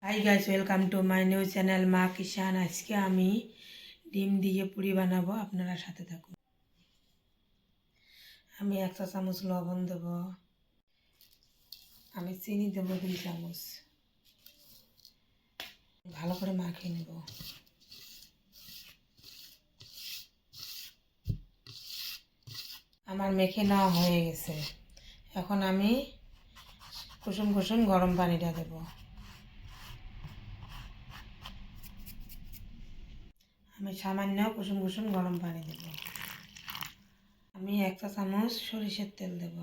Hi guys, welcome to my new channel মা কিষান। আজকে আমি ডিম দিয়ে পুরি বানাবো, আপনারা সাথে থাকুন। আমি 1 চা চামচ লবণ দেব, আমি চিনি দেব 2 চামচ, ভালো করে মাখিয়ে নেব। আমার মেখে নেওয়া হয়ে গেছে। এখন আমি কুসুম কুসুম গরম পানিটা দেব। আমি সামান্য কুসুম কুসুম গরম পানি দেব। আমি 1 চা চামচ সরিষার তেল দেব।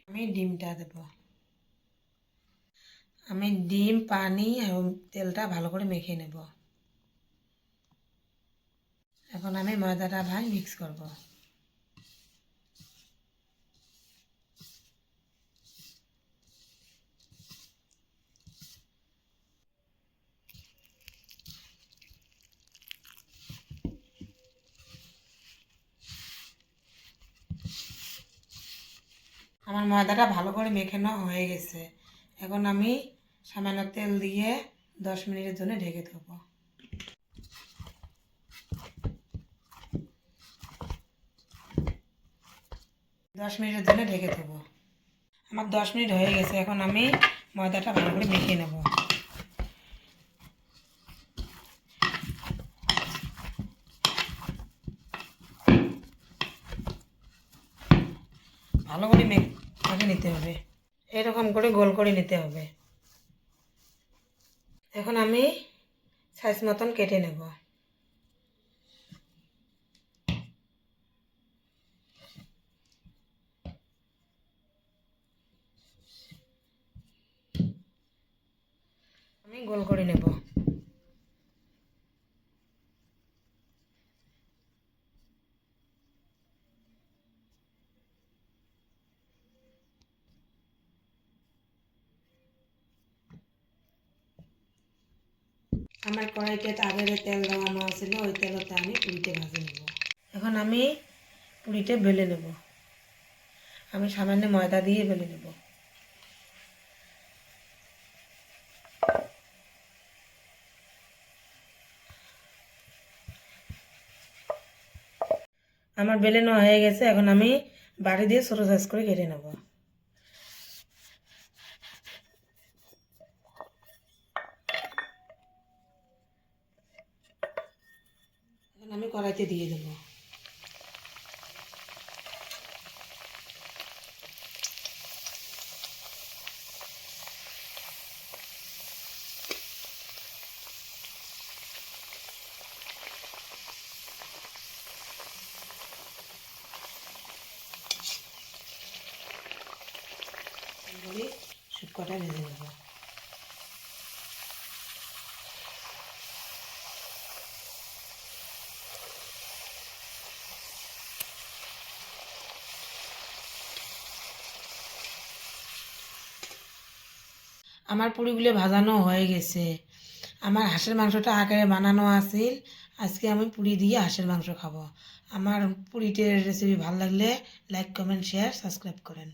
আমি ডিমটা দেব। আমি ডিম, পানি এবং তেলটা ভালো করে মেখে নেব। এখন আমি ময়দাটা মিক্স করব। আমার ময়দাটা ভালো করে মেখে নেওয়া হয়ে গেছে। এখন আমি সামান্য তেল দিয়ে 10 মিনিটের জন্য ঢেকে দেবো। 10 মিনিটের জন্য ঢেকে দেবো। আমার 10 মিনিট হয়ে গেছে। এখন আমি ময়দাটা ভালো করে মেখে নেব। ভালো করে মেখে নিতে হবে, এরকম করে গোল করে নিতে হবে। এখন আমি সাইজ মতন কেটে নেব। আমি গোল করে নেব। আমার কড়াইতে আগের তেল দেওয়ানো ছিল, ওই তেলতে আমি পুরিতে ভাজে নেব। এখন আমি পুরিতে বেলে নেব। আমি সামান্য ময়দা দিয়ে বেলে নেব। আমার বেলে নেওয়া হয়ে গেছে। এখন আমি বাড়ি দিয়ে ছোটো সাইজ করে কেটে নেব। এখন আমি কড়াইতে দিয়ে দেব। শুকনোটা ভেজে নেব। আমার পুরিগুলো ভাজানো হয়ে গেছে। আমার হাঁসের মাংসটা আগে বানানো আছিল। আজকে আমি পুরি দিয়ে হাঁসের মাংস খাবো। আমার পুরিটের রেসিপি ভালো লাগলে লাইক, কমেন্ট, শেয়ার, সাবস্ক্রাইব করেন।